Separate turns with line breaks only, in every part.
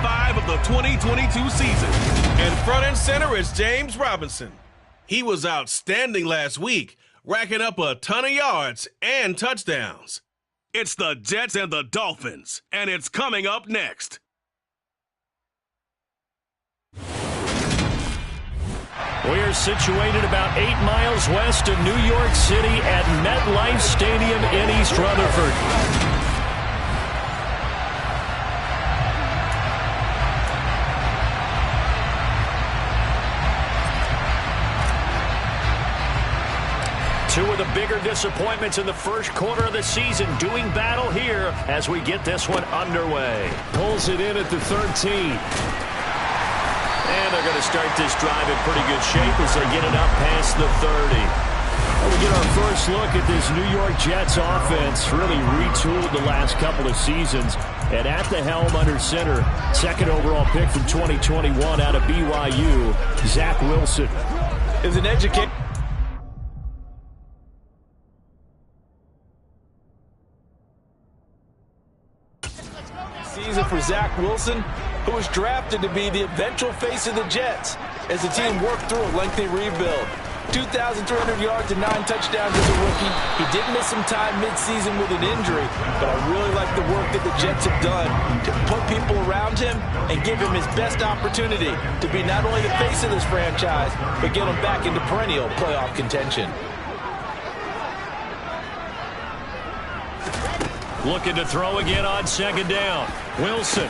5 of the 2022 season. And front and center is James Robinson. He was outstanding last week, racking up a ton of yards and touchdowns. It's the Jets and the Dolphins, and it's coming up next.
We are situated about 8 miles west of New York City at MetLife Stadium in East Rutherford. Two of the bigger disappointments in the first quarter of the season doing battle here as we get this one underway. Pulls it in at the 13. And they're going to start this drive in pretty good shape as they get it up past the 30. And we get our first look at this New York Jets offense, really retooled the last couple of seasons. And at the helm under center, second overall pick from 2021 out of BYU, Zach Wilson.
Is an educator. Season for Zach Wilson, who was drafted to be the eventual face of the Jets as the team worked through a lengthy rebuild. 2,300 yards and 9 touchdowns as a rookie. He did miss some time midseason with an injury, but I really like the work that the Jets have done to put people around him and give him his best opportunity to be not only the face of this franchise, but get him back into perennial playoff contention.
Looking to throw again on second down. Wilson.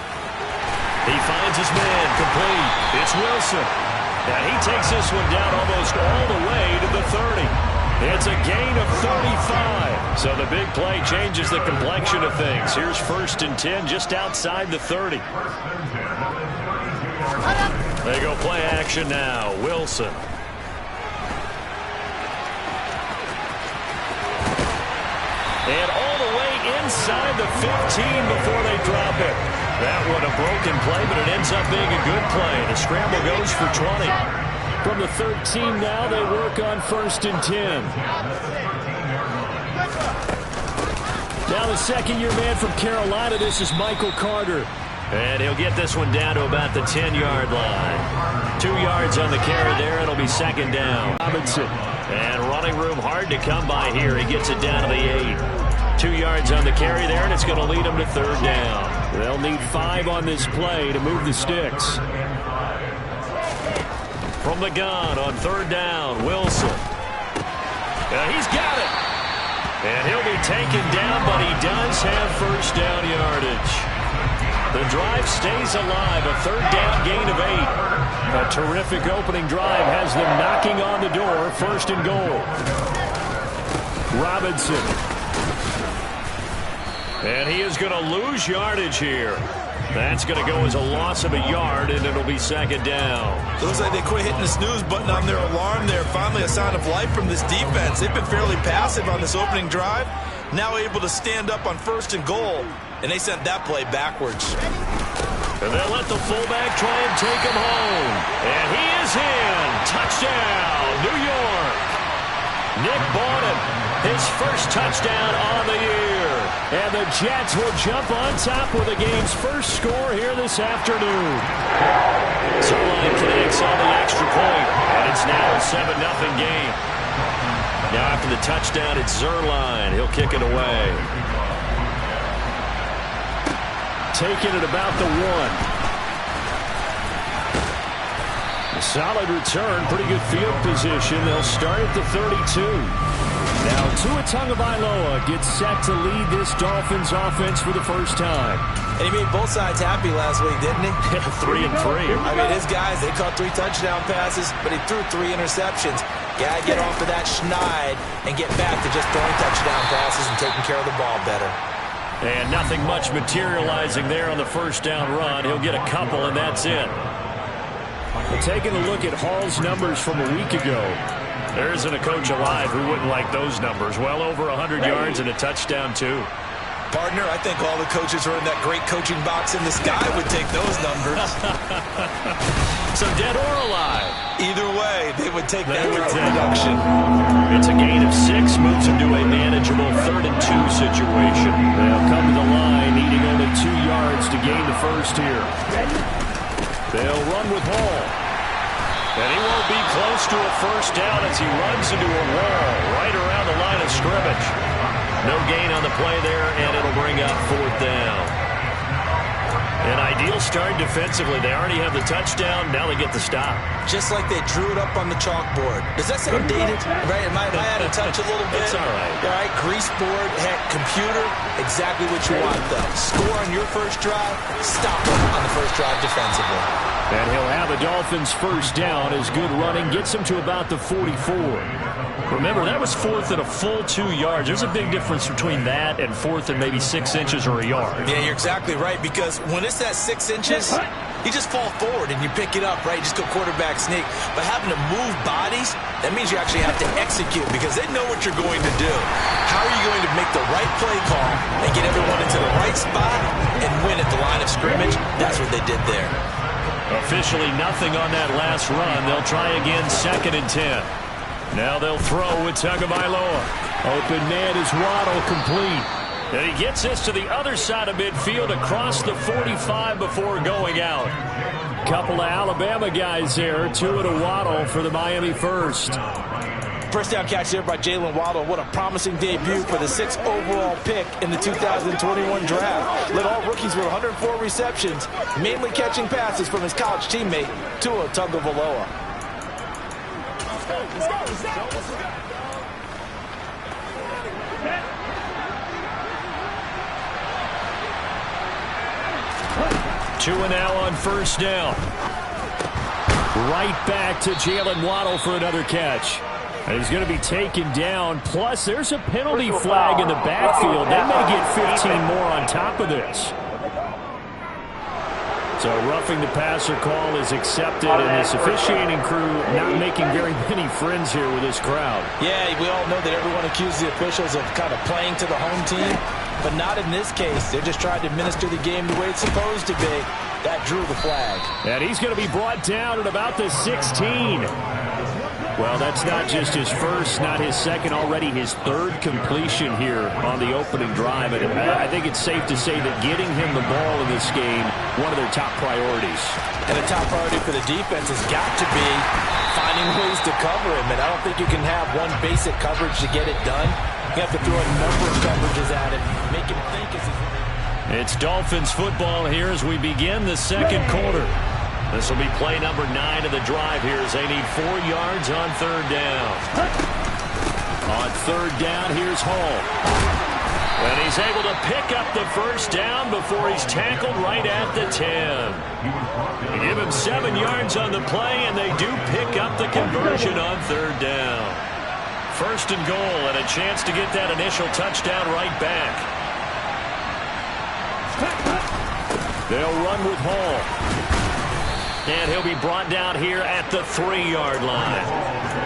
He finds his man complete. It's Wilson. And he takes this one down almost all the way to the 30. It's a gain of 35. So the big play changes the complexion of things. Here's 1st and 10 just outside the 30. They go play action now. Wilson. And all the way inside the 15 before they drop it. That one a broken play, but it ends up being a good play. The scramble goes for 20. From the 13 now, they work on 1st and 10. Now the second-year man from Carolina, this is Michael Carter. And he'll get this one down to about the 10-yard line. 2 yards on the carry there. It'll be second down. Robinson. And running room hard to come by here. He gets it down to the 8. 2 yards on the carry there, and it's going to lead them to third down. They'll need 5 on this play to move the sticks. From the gun on third down, Wilson. He's got it. And he'll be taken down, but he does have first down yardage. The drive stays alive, a third down gain of 8. A terrific opening drive has them knocking on the door, 1st and goal. Robinson. And he is going to lose yardage here. That's going to go as a loss of a yard, and it'll be second down.
It looks like they quit hitting the snooze button on their alarm there. Finally a sign of life from this defense. They've been fairly passive on this opening drive. Now able to stand up on 1st and goal, and they sent that play backwards.
And they'll let the fullback try and take him home. And he is in. Touchdown, New York. Nick Bawden, his first touchdown on the year. And the Jets will jump on top with the game's first score here this afternoon. Zerline connects on the extra point, and it's now a 7-0 game. Now after the touchdown, it's Zerline. He'll kick it away. Taking it about the 1. A solid return, pretty good field position. They'll start at the 32. Now Tua Tagovailoa gets set to lead this Dolphins offense for the first time.
And he made both sides happy last week, didn't he?
3 and 3.
I mean, his guys, they caught 3 touchdown passes, but he threw 3 interceptions. Gotta get off of that schneid and get back to just throwing touchdown passes and taking care of the ball better.
And nothing much materializing there on the first down run. He'll get a couple, and that's it. We're taking a look at Hall's numbers from a week ago. There isn't a coach alive who wouldn't like those numbers. Well over 100 yards and a touchdown, too.
Partner, I think all the coaches who are in that great coaching box in the sky would take those numbers.
So dead or alive?
Either way, they would take that production.
It's a gain of 6, moves into a manageable 3rd and 2 situation. They'll come to the line, needing only 2 yards to gain the first here. They'll run with Hall. And he won't be close to a first down as he runs into a wall right around the line of scrimmage. No gain on the play there, and it'll bring up 4th down. An ideal start defensively. They already have the touchdown. Now they get the stop.
Just like they drew it up on the chalkboard. Does that sound dated? Right? Am I out of touch a little bit?
It's all right.
All right, grease board, heck, computer, exactly what you want, though. Score on your first drive, stop them on the first drive defensively.
And he'll have a Dolphins first down as good running gets him to about the 44. Remember, that was 4th and a full 2 yards. There's a big difference between that and 4th and maybe 6 inches or a yard.
Yeah, you're exactly right, because when it's that 6 inches, you just fall forward and you pick it up, right? You just go quarterback sneak. But having to move bodies, that means you actually have to execute because they know what you're going to do. How are you going to make the right play call and get everyone into the right spot and win at the line of scrimmage? That's what they did there.
Officially nothing on that last run. They'll try again 2nd and 10. Now they'll throw with Tagovailoa. Open man is Waddle, complete. And he gets this to the other side of midfield across the 45 before going out. Couple of Alabama guys there. 2 to Waddle for the Miami first.
First down catch there by Jalen Waddle. What a promising debut for the 6th overall pick in the 2021 draft. Led all rookies with 104 receptions, mainly catching passes from his college teammate, Tua Tagovailoa.
Tua now on first down. Right back to Jalen Waddle for another catch. And he's going to be taken down. Plus, there's a penalty flag in the backfield. They may get 15 more on top of this. So roughing the passer call is accepted, and this officiating crew not making very many friends here with this crowd.
Yeah, we all know that everyone accuses the officials of kind of playing to the home team, but not in this case. They're just trying to administer the game the way it's supposed to be. That drew the flag.
And he's going to be brought down at about the 16. Well, that's not just his first, not his second, already his 3rd completion here on the opening drive. And I think it's safe to say that getting him the ball in this game, one of their top priorities.
And the top priority for the defense has got to be finding ways to cover him. And I don't think you can have one basic coverage to get it done. You have to throw a number of coverages at him, make him think as if...
It's Dolphins football here as we begin the 2nd quarter. This will be play number 9 of the drive here as they need 4 yards on 3rd down. On 3rd down, here's Hall. And he's able to pick up the first down before he's tackled right at the 10. You give him 7 yards on the play, and they do pick up the conversion on 3rd down. 1st and goal, and a chance to get that initial touchdown right back. They'll run with Hall. And he'll be brought down here at the 3-yard line.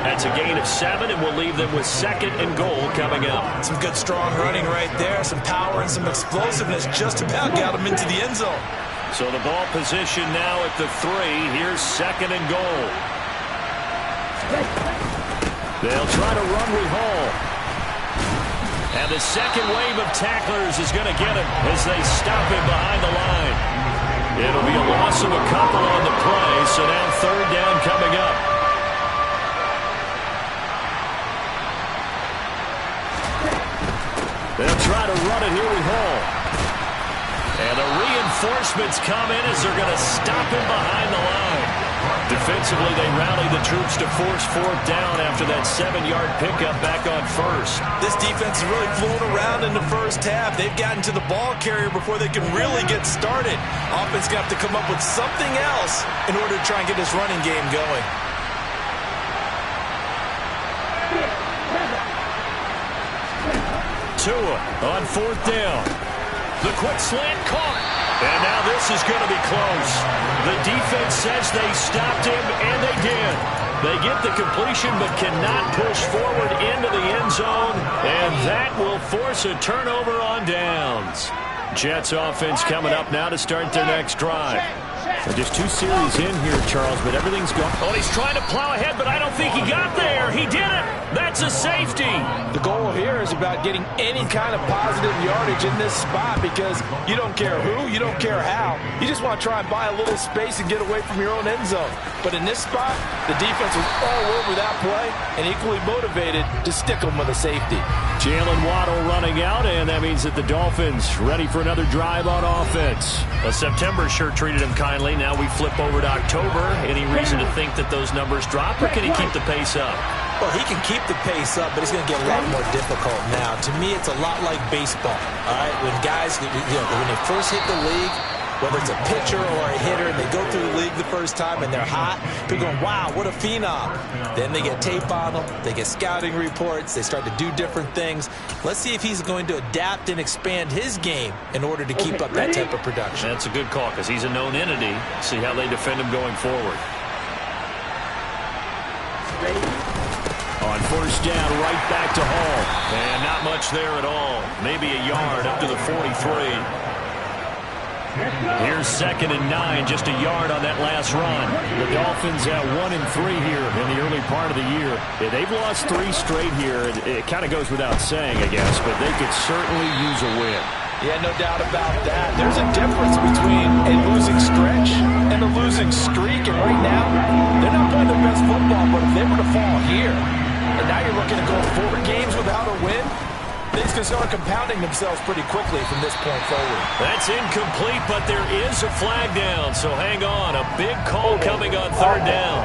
That's a gain of 7, and we'll leave them with 2nd and goal coming up.
Some good strong running right there, some power and some explosiveness just about got him into the end zone.
So the ball position now at the 3. Here's 2nd and goal. They'll try to run with Hall. And the second wave of tacklers is going to get him as they stop him behind the line. It'll be a loss of a couple on the play, so now 3rd down coming up. They'll try to run it here with Hall. And the reinforcements come in as they're going to stop him behind the line. Defensively, they rally the troops to force 4th down after that 7-yard pickup back on 1st.
This defense is really flown around in the first half. They've gotten to the ball carrier before they can really get started. Offense going to have to come up with something else in order to try and get this running game going.
Tua on 4th down. The quick slant caught. And now this is going to be close. The defense says they stopped him, and they did. They get the completion but cannot push forward into the end zone, and that will force a turnover on downs. Jets offense coming up now to start their next drive.
Well, just 2 series in here, Charles, but everything's gone.
Oh, he's trying to plow ahead, but I don't think he got there. He did it. That's a safety.
The goal here is about getting any kind of positive yardage in this spot because you don't care who, you don't care how. You just want to try and buy a little space and get away from your own end zone. But in this spot, the defense was all over that play and equally motivated to stick them with a safety.
Jalen Waddle running out, and that means that the Dolphins ready for another drive on offense. Well, September sure treated him kindly. Now we flip over to October. Any reason to think that those numbers drop, or can he keep the pace up?
Well, he can keep the pace up, but it's going to get a lot more difficult now. To me, it's a lot like baseball, all right? When guys, when they first hit the league, whether it's a pitcher or a hitter, and they go through the league the first time and they're hot, people going, wow, what a phenom. Then they get tape on them, they get scouting reports, they start to do different things. Let's see if he's going to adapt and expand his game in order to keep up that type of production.
That's a good call because he's a known entity. See how they defend him going forward. On first down, right back to Hall. And not much there at all. Maybe a yard up to the 43. Here's 2nd and 9, just a yard on that last run. The Dolphins at 1-3 here in the early part of the year. Yeah, they've lost 3 straight here. It kind of goes without saying, I guess, but they could certainly use a win.
Yeah, no doubt about that. There's a difference between a losing stretch and a losing streak, and right now, they're not playing their best football, but if they were to fall here, and now you're looking to go 4 games without a win, things can start compounding themselves pretty quickly from this point forward.
That's incomplete, but there is a flag down, so hang on. A big call coming on 3rd down.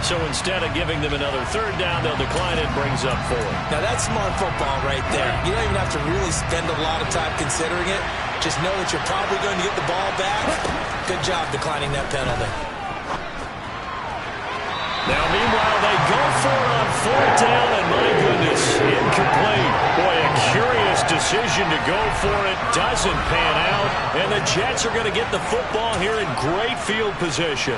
So instead of giving them another 3rd down, they'll decline it and brings up 4.
Now, that's smart football right there. You don't even have to really spend a lot of time considering it. Just know that you're probably going to get the ball back. Good job declining that penalty.
Now, meanwhile, they go for it on 4th down, and my goodness, incomplete. Boy, a curious decision to go for it. Doesn't pan out, and the Jets are going to get the football here in great field position.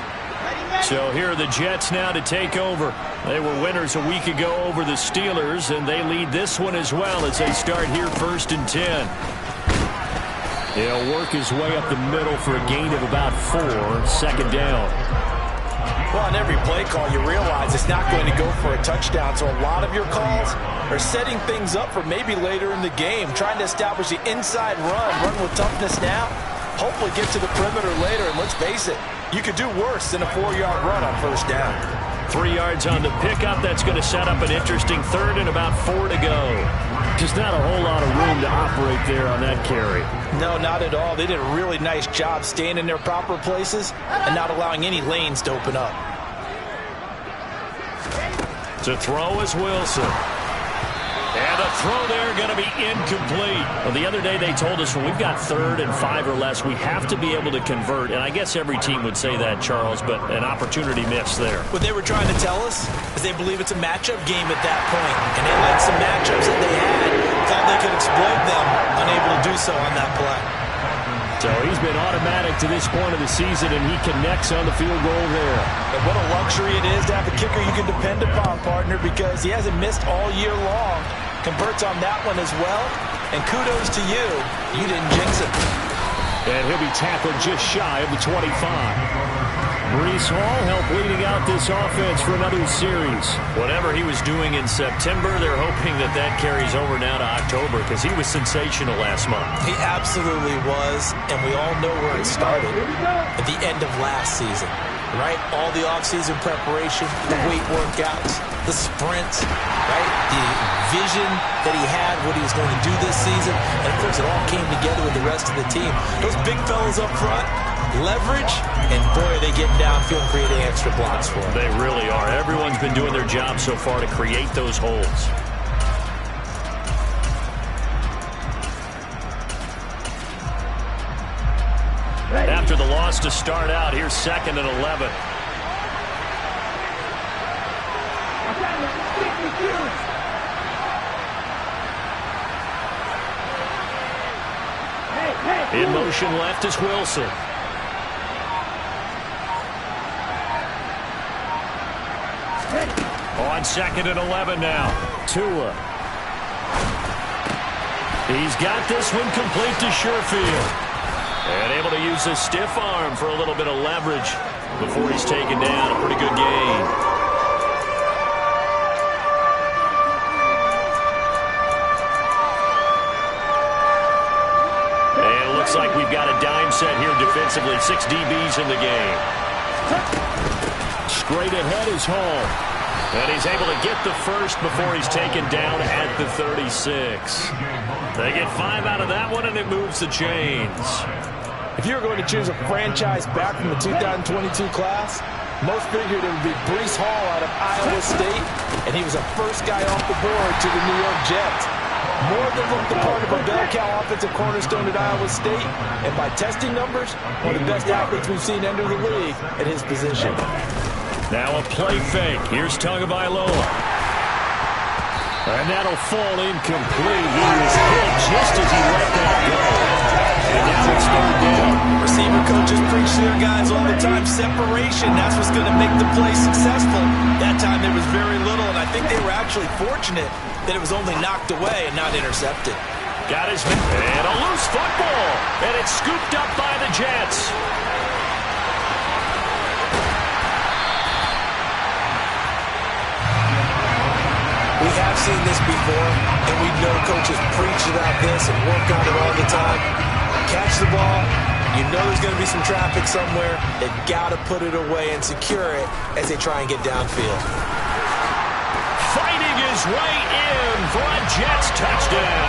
So here are the Jets now to take over. They were winners a week ago over the Steelers, and they lead this one as well as they start here 1st and 10. He'll work his way up the middle for a gain of about 4, 2nd down.
Well, on every play call, you realize it's not going to go for a touchdown, so a lot of your calls are setting things up for maybe later in the game, trying to establish the inside run with toughness now, hopefully get to the perimeter later, and let's face it, you could do worse than a 4-yard run on 1st down.
3 yards on the pickup. That's going to set up an interesting 3rd and about 4 to go. Just not a whole lot of room to operate there on that carry.
No, not at all. They did a really nice job staying in their proper places and not allowing any lanes to open up.
To throw is Wilson. And the throw there going to be incomplete. Well, the other day they told us when we've got 3rd and 5 or less, we have to be able to convert. And I guess every team would say that, Charles, but an opportunity missed there.
What they were trying to tell us is they believe it's a matchup game at that point. And they liked some matchups that they had. Thought they could exploit them. Unable to do so on that play.
So he's been automatic to this point of the season, and he connects on the field goal there.
And what a luxury it is to have a kicker you can depend upon, partner, because he hasn't missed all year long. Converts on that one as well. And kudos to you. You didn't jinx it.
And he'll be tackled just shy of the 25. Breece Hall helped leading out this offense for another series. Whatever he was doing in September, they're hoping that that carries over now to October because he was sensational last month.
He absolutely was, and we all know where it started at the end of last season. Right? All the offseason preparation, the weight workouts, the sprints, right? The vision that he had, what he was going to do this season. And, of course, it all came together with the rest of the team. Those big fellas up front, leverage, and, boy, are they getting downfield and creating extra blocks for him.
They really are. Everyone's been doing their job so far to create those holes. After the loss to start out, here's 2nd and 11. In motion left is Wilson. On 2nd and 11 now. Tua. He's got this one complete to Sherfield. And able to use a stiff arm for a little bit of leverage before he's taken down. A pretty good gain. And it looks like we've got a dime set here defensively. 6 DBs in the game. Straight ahead is Hall. And he's able to get the first before he's taken down at the 36. They get 5 out of that one, and it moves the chains.
If you were going to choose a franchise back from the 2022 class, most figured it would be Breece Hall out of Iowa State, and he was the first guy off the board to the New York Jets. More than looked the part of a bell cow offensive cornerstone at Iowa State, and by testing numbers, one of the best athletes we've seen enter the league at his position.
Now a play fake. Here's Tagovailoa. And that'll fall incomplete. He was hit just as he let that go. And now it's 3rd down.
Receiver coaches preach to their guys all the time. Separation, that's what's going to make the play successful. That time there was very little, and I think they were actually fortunate that it was only knocked away and not intercepted.
Got his man. And a loose football. And it's scooped up by the Jets.
We have seen this before, and we know coaches preach about this and work on it all the time. Catch the ball. You know there's going to be some traffic somewhere. They've got to put it away and secure it as they try and get downfield.
Fighting his way in for a Jets touchdown.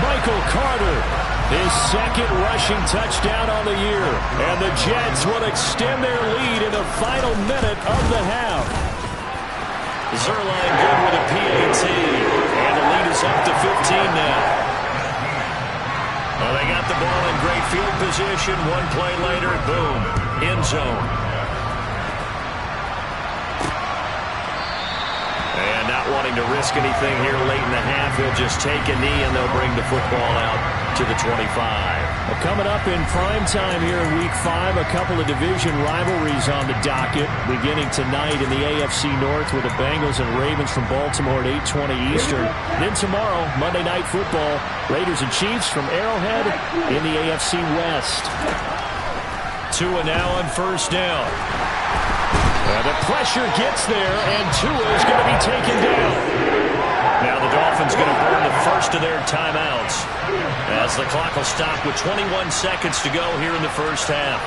Michael Carter, his 2nd rushing touchdown on the year. And the Jets will extend their lead in the final minute of the half. Zerline good with a PAT. And the lead is up to 15 now. Well, they got the ball in great field position. One play later, boom, end zone. And not wanting to risk anything here late in the half, he'll just take a knee and they'll bring the football out to the 25.
Well, coming up in prime time here in Week 5, a couple of division rivalries on the docket, beginning tonight in the AFC North with the Bengals and Ravens from Baltimore at 8:20 Eastern. Then tomorrow, Monday Night Football, Raiders and Chiefs from Arrowhead in the AFC West.
Tua now on 1st down. The pressure gets there, and Tua is going to be taken down. Now the Dolphins going to burn the first of their timeouts as the clock will stop with 21 seconds to go here in the first half.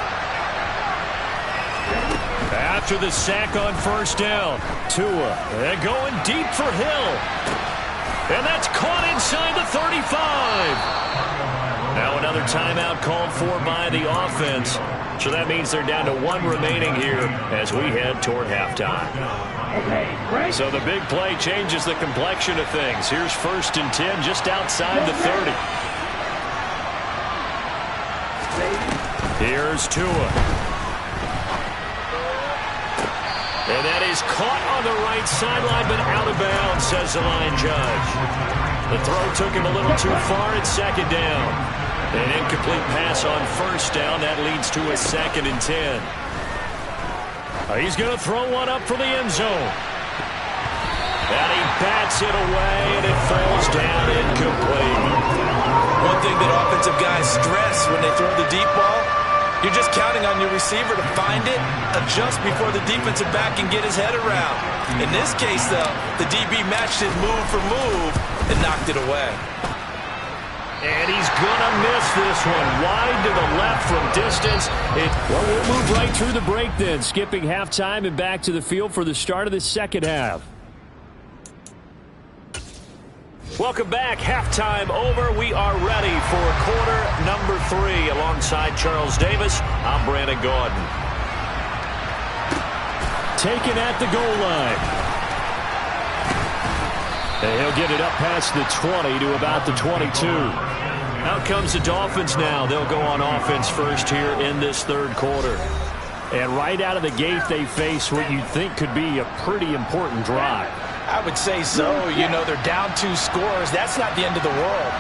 After the sack on 1st down, Tua going deep for Hill. And that's caught inside the 35. Now another timeout called for by the offense. So that means they're down to 1 remaining here as we head toward halftime. So the big play changes the complexion of things. Here's 1st and 10 just outside the 30. Here's Tua. And that is caught on the right sideline, but out of bounds, says the line judge. The throw took him a little too far at 2nd down. An incomplete pass on 1st down. That leads to a 2nd and 10. He's going to throw one up for the end zone. And he bats it away, and it falls down incomplete.
One thing that offensive guys stress when they throw the deep ball, you're just counting on your receiver to find it, adjust before the defensive back can get his head around. In this case, though, the DB matched it move for move and knocked it away.
And he's going to miss this one. Wide to the left from distance.
Well, we'll move right through the break then, skipping halftime and back to the field for the start of the second half.
Welcome back. Halftime over. We are ready for quarter number 3. Alongside Charles Davis, I'm Brandon Gaudin.
Taken at the goal line. And he'll get it up past the 20 to about the 22.
Out comes the Dolphins now. They'll go on offense first here in this 3rd quarter.
And right out of the gate, they face what you'd think could be a pretty important drive.
I would say so. You know, they're down 2 scores. That's not the end of the world.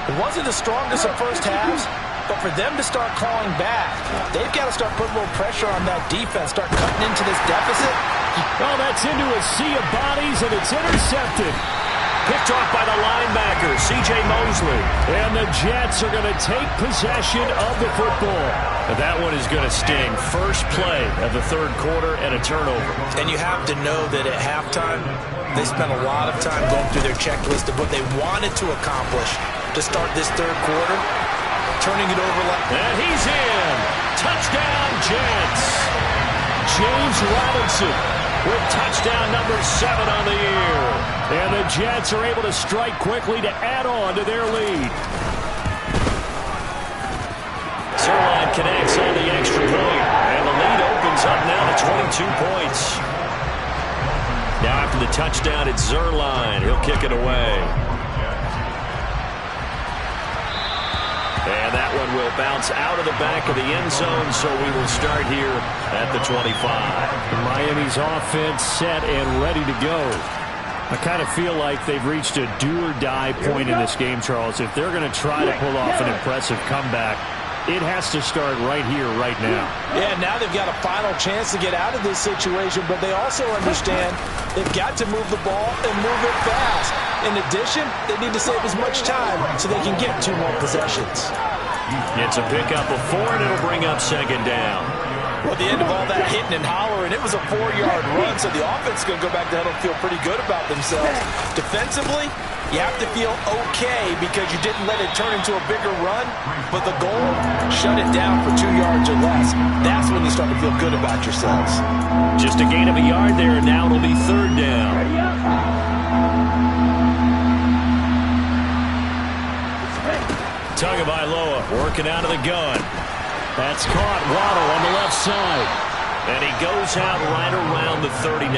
It wasn't the strongest of first halves, But for them to start clawing back, they've got to start putting a little pressure on that defense, start cutting into this deficit.
Oh, that's into a sea of bodies, and it's intercepted.
Picked off by the linebacker, C.J. Mosley.
And the Jets are going to take possession of the football.
That one is going to sting. First play of the third quarter and a turnover.
And you have to know that at halftime, they spent a lot of time going through their checklist of what they wanted to accomplish to start this third quarter, turning it over like...
And he's in. Touchdown, Jets.
James Robinson with touchdown number 7 on the year. And the Jets are able to strike quickly to add on to their lead.
Zerline connects on the extra point. And the lead opens up now to 22 points. Now after the touchdown, it's Zerline. He'll kick it away. And that one will bounce out of the back of the end zone, so we will start here at the 25.
Miami's offense set and ready to go. I kind of feel like they've reached a do-or-die point in this game, Charles. If they're going to try to pull off an impressive comeback, it has to start right here, right now.
Yeah, now they've got a final chance to get out of this situation, but they also understand they've got to move the ball and move it fast. In addition, they need to save as much time so they can get 2 more possessions.
It's a pickup of 4, and it'll bring up second down.
Well, at the end of all that hitting and hollering, it was a 4-yard run, so the offense is going to go back to huddle and feel pretty good about themselves. Defensively, you have to feel okay because you didn't let it turn into a bigger run, but the goal, shut it down for 2 yards or less. That's when you start to feel good about yourselves.
Just a gain of a yard there, and now it'll be third down. Tagovailoa working out of the gun.
That's caught. Waddle on the left side.
And he goes out right around the 39.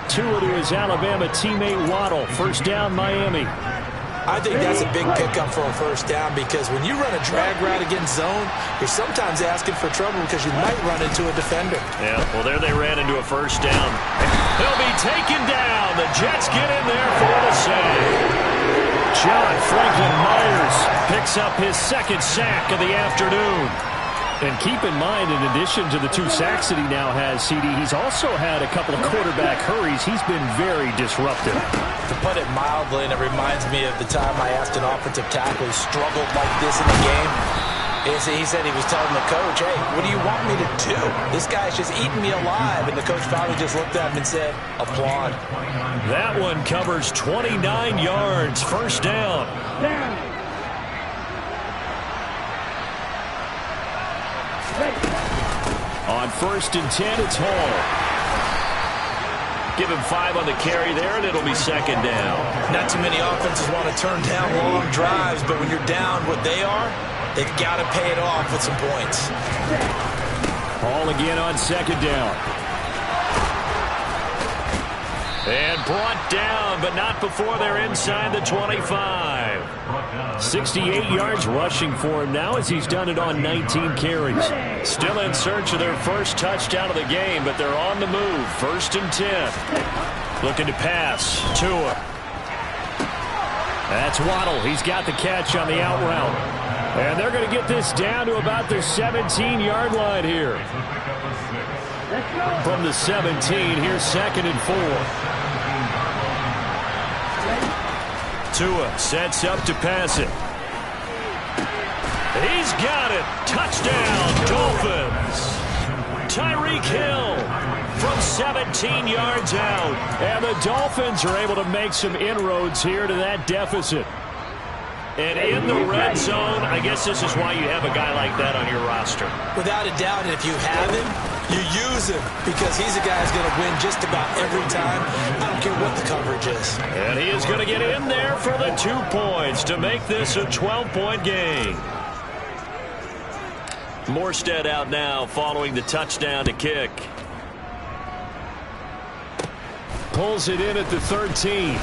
Tua to his Alabama teammate Waddle. First down, Miami.
I think that's a big pickup for a first down because when you run a drag route against zone, you're sometimes asking for trouble because you might run into a defender.
Yeah, well, there they ran into a first down. He'll be taken down. The Jets get in there for the save.
John Franklin Myers picks up his second sack of the afternoon. And keep in mind, in addition to the 2 sacks that he now has, CD, he's also had a couple of quarterback hurries. He's been very disruptive.
To put it mildly, and it reminds me of the time I asked an offensive tackle who struggled like this in the game. He said he was telling the coach, hey, what do you want me to do? This guy's just eating me alive. And the coach finally just looked at him and said, applaud.
That one covers 29 yards. First down.
On 1st and 10, it's Hall.
Give him 5 on the carry there, and it'll be second down.
Not too many offenses want to turn down long drives, but when you're down what they are, they've got to pay it off with some points.
Hall again on second down.
And brought down, but not before they're inside the 25.
68 yards rushing for him now as he's done it on 19 carries.
Still in search of their first touchdown of the game, but they're on the move. 1st and 10. Looking to pass. Tua.
That's Waddle. He's got the catch on the out route. And they're going to get this down to about their 17-yard line here. From the 17, here's 2nd and 4.
Tua sets up to pass it. He's got it. Touchdown, Dolphins. Tyreek Hill from 17 yards out.
And the Dolphins are able to make some inroads here to that deficit.
And in the red zone, I guess this is why you have a guy like that on your roster.
Without a doubt, and if you have him, you use him because he's a guy who's going to win just about every time. I don't care what the coverage is.
And he is going to get in there for the 2 points to make this a 12-point game. Morstead out now following the touchdown to kick.
Pulls it in at the 13.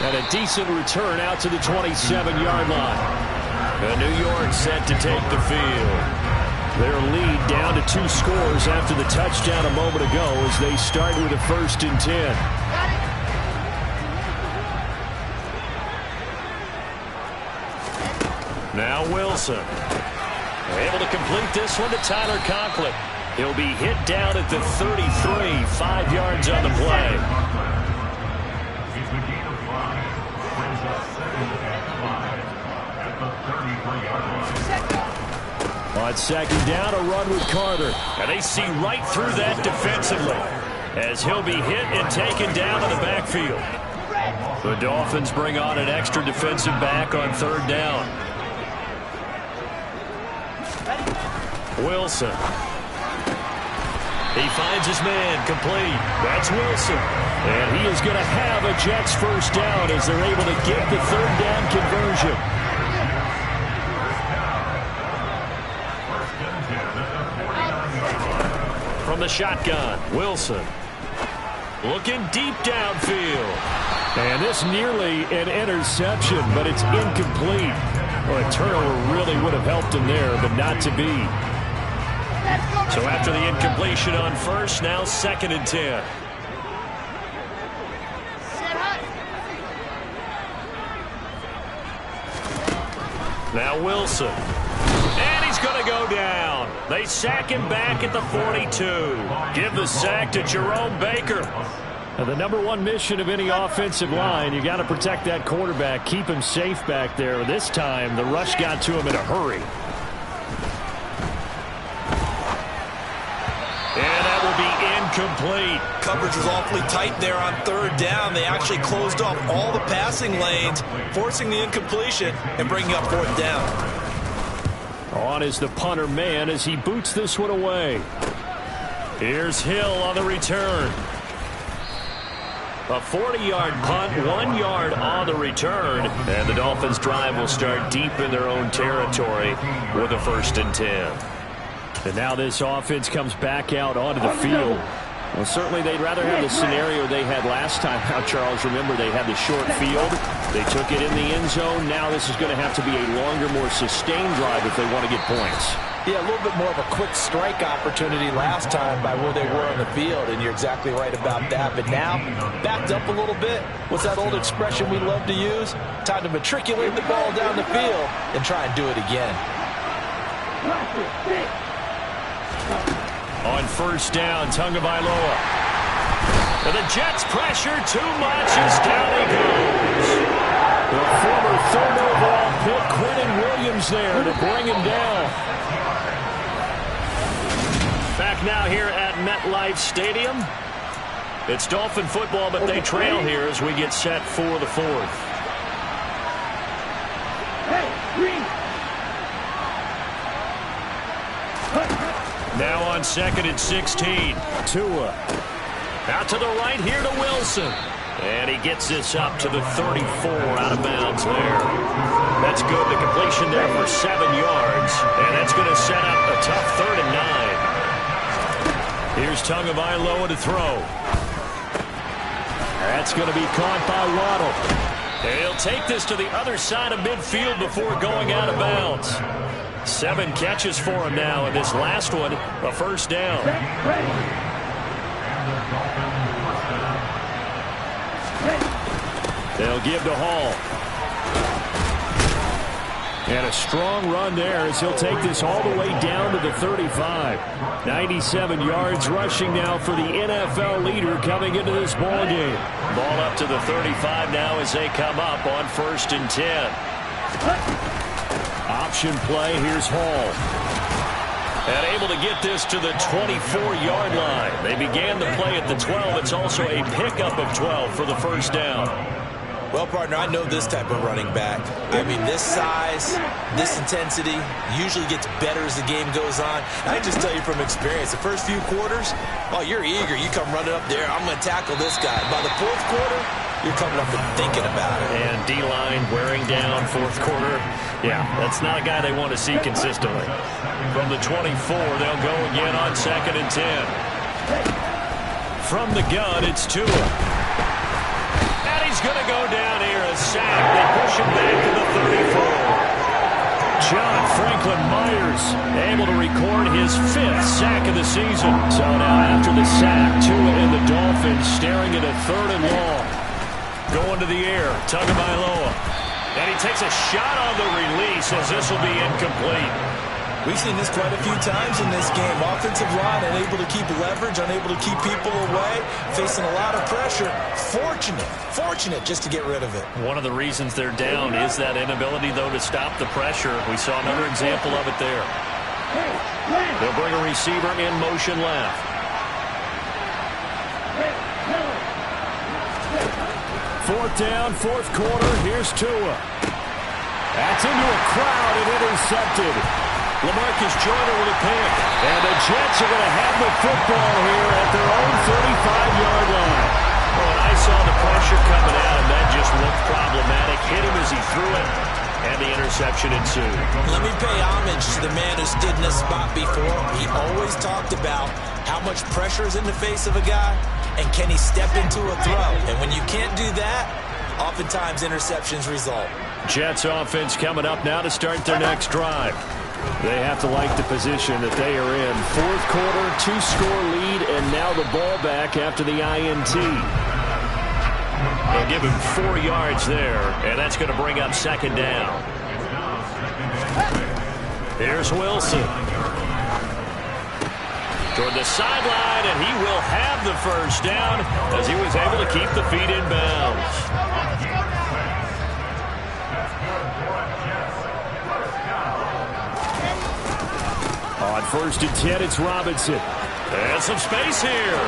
And a decent return out to the 27-yard line.
And New York set to take the field.
Their lead down to 2 scores after the touchdown a moment ago as they start with a 1st and 10.
Now Wilson. Able to complete this one to Tyler Conklin. He'll be hit down at the 33, 5 yards on the play. On second down, a run with Carter. And they see right through that defensively as he'll be hit and taken down in the backfield. The Dolphins bring on an extra defensive back on third down. Wilson. He finds his man complete. That's Wilson. And he is going to have a Jets first down as they're able to get the third down conversion. From the shotgun, Wilson. Looking deep downfield. And this nearly an interception, but it's incomplete. Well, a turnover really would have helped him there, but not to be. So after the incompletion on first, now 2nd and 10. Now Wilson. And he's going to go down. They sack him back at the 42. Give the sack to Jerome Baker. Now, the number one mission of any offensive line, you got to protect that quarterback, keep him safe back there. This time, the rush got to him in a hurry. And that will be incomplete.
Coverage was awfully tight there on third down. They actually closed off all the passing lanes, forcing the incompletion and bringing up fourth down.
On is the punter man as he boots this one away. Here's Hill on the return. A 40-yard punt, 1 yard on the return. And the Dolphins' drive will start deep in their own territory with a 1st and 10. And now this offense comes back out onto the field. Well, certainly they'd rather have the scenario they had last time out, Charles. Remember, they had the short field. They took it in the end zone. Now this is going to have to be a longer, more sustained drive if they want to get points.
Yeah, a little bit more of a quick strike opportunity last time by where they were on the field, and you're exactly right about that. But now, backed up a little bit. What's that old expression we love to use? Time to matriculate the ball down the field and try and do it again.
On first down, Tagovailoa. And the Jets pressure too much as down he goes. The former 3rd overall pick, Quentin Williams there to bring him down. Back now here at MetLife Stadium. It's Dolphin football, but they trail here as we get set for the 4th. Now on 2nd and 16. Tua. Out to the right here to Wilson. And he gets this up to the 34 out of bounds there. That's good. The completion there for 7 yards. And that's going to set up a tough 3rd and 9. Here's Tagovailoa to throw. That's going to be caught by Waddle. And he'll take this to the other side of midfield before going out of bounds. 7 catches for him now, and this last one, a first down. They'll give to Hall. And a strong run there as he'll take this all the way down to the 35. 97 yards rushing now for the NFL leader coming into this ball game. Ball up to the 35 now as they come up on 1st and 10. Option play, here's Hall. And able to get this to the 24-yard line. They began the play at the 12. It's also a pickup of 12 for the first down.
Well, partner, I know this type of running back. I mean, this size, this intensity usually gets better as the game goes on. I just tell you from experience, the first few quarters, oh, you're eager. You come running up there, I'm going to tackle this guy. By the 4th quarter, you're coming up and thinking about it.
And D-line wearing down 4th quarter. Yeah, that's not a guy they want to see consistently. From the 24, they'll go again on 2nd and 10. From the gun, it's Tua. He's going to go down here, a sack. They push him back to the 34. John Franklin Myers able to record his 5th sack of the season. So now after the sack, Tua and the Dolphins staring at a 3rd and long. Going to the air, Tagovailoa. And he takes a shot on the release as this will be incomplete.
We've seen this quite a few times in this game. Offensive line unable to keep leverage, unable to keep people away, facing a lot of pressure. Fortunate just to get rid of it.
One of the reasons they're down is that inability, though, to stop the pressure. We saw another example of it there. They'll bring a receiver in motion left.
Fourth down, fourth quarter. Here's Tua. That's into a crowd and intercepted. LaMarcus Joyner with a pick. And the Jets are going to have the football here at their own 35-yard line.
Well, when I saw the pressure coming at him, that just looked problematic. Hit him as he threw it, and the interception ensued.
Let me pay homage to the man who stood in this spot before. He always talked about how much pressure is in the face of a guy, and can he step into a throw. And when you can't do that, oftentimes interceptions result.
Jets offense coming up now to start their next drive. They have to like the position that they are in. Fourth quarter, 2-score lead, and now the ball back after the INT.
They'll give him 4 yards there, and that's going to bring up second down. Here's Wilson. Toward the sideline, and he will have the first down as he was able to keep the feet in bounds.
On first and 10, it's Robinson.
And some space here.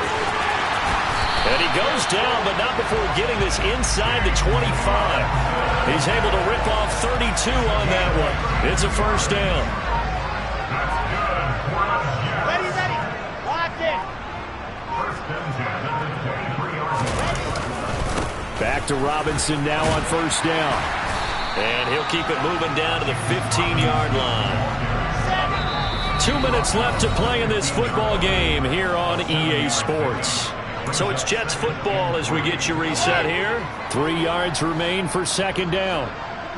And he goes down, but not before getting this inside the 25. He's able to rip off 32 on that one. It's a first down.
Ready. Lock it.
Back to Robinson now on first down.
And he'll keep it moving down to the 15-yard line. 2 minutes left to play in this football game here on EA Sports. So it's Jets football as we get you reset here.
3 yards remain for second down.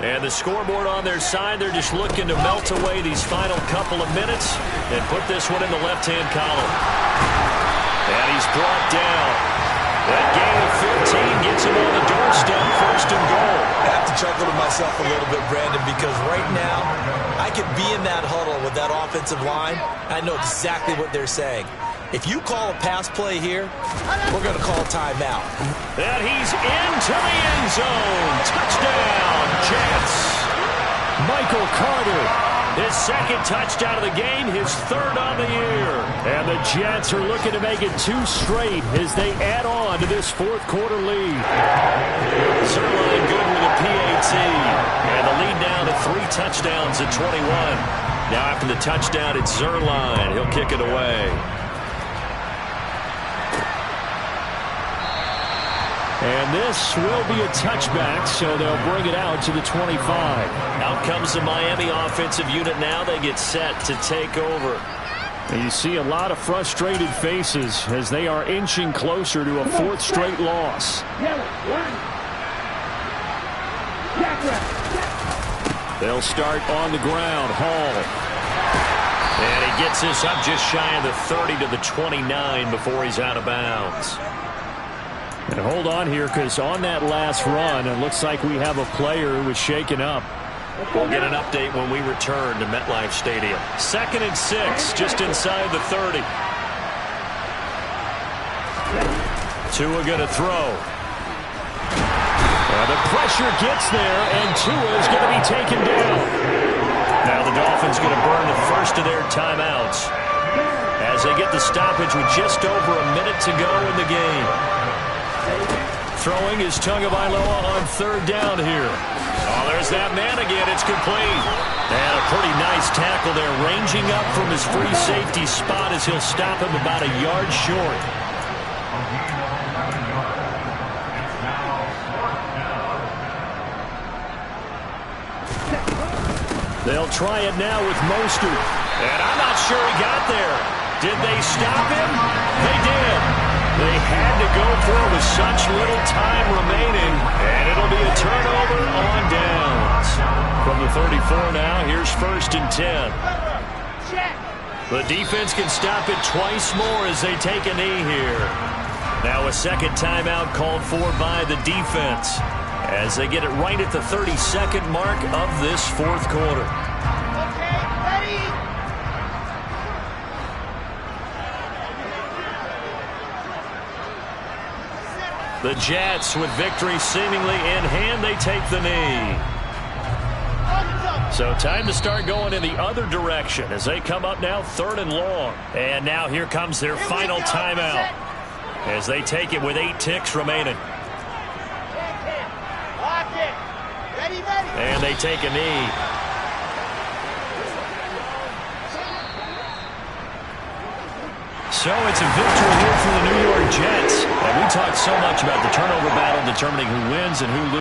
And the scoreboard on their side, they're just looking to melt away these final couple of minutes and put this one in the left-hand column. And he's brought down. That gain of 15 gets him on the doorstep, first and goal.
I have to chuckle to myself a little bit, Brandon, because right now I could be in that huddle with that offensive line. I know exactly what they're saying. If you call a pass play here, we're going to call a timeout.
And he's into the end zone. Touchdown, Jets.
Michael Carter.
His second touchdown of the game, his third on the year.
And the Jets are looking to make it 2 straight as they add on to this fourth quarter lead.
Zerline good with a PAT. And the lead now to 3 touchdowns at 21. Now after the touchdown, it's Zerline. He'll kick it away.
And this will be a touchback, so they'll bring it out to the 25.
Out comes the Miami offensive unit now. They get set to take over.
And you see a lot of frustrated faces as they are inching closer to a 4th straight loss. They'll start on the ground. Hall.
And he gets this up just shy of the 30 to the 29 before he's out of bounds.
And hold on here, because on that last run, it looks like we have a player who was shaken up.
We'll get an update when we return to MetLife Stadium. 2nd and 6, just inside the 30. Tua going to throw.
And the pressure gets there, and Tua is going to be taken down.
Now the Dolphins going to burn the first of their timeouts as they get the stoppage with just over a minute to go in the game.
Throwing is Tagovailoa on 3rd down here.
Oh, there's that man again. It's complete.
And a pretty nice tackle there, ranging up from his free safety spot as he'll stop him about a yard short. They'll try it now with Mostert.
And I'm not sure he got there. Did they stop him? They did. They had to go for it with such little time remaining. And it'll be a turnover on downs. From the 34 now, here's 1st and 10. The defense can stop it twice more as they take a knee here. Now a second timeout called for by the defense. as they get it right at the 32nd mark of this fourth quarter.
Okay, ready?
The Jets, with victory seemingly in hand, they take the knee. So time to start going in the other direction as they come up now 3rd and long. And now here comes their final timeout as they take it with 8 ticks remaining.
Lock it. Ready, ready.
And they take a knee. So it's a victory here for the New York Jets. And we talked so much about the turnover battle determining who wins and who loses.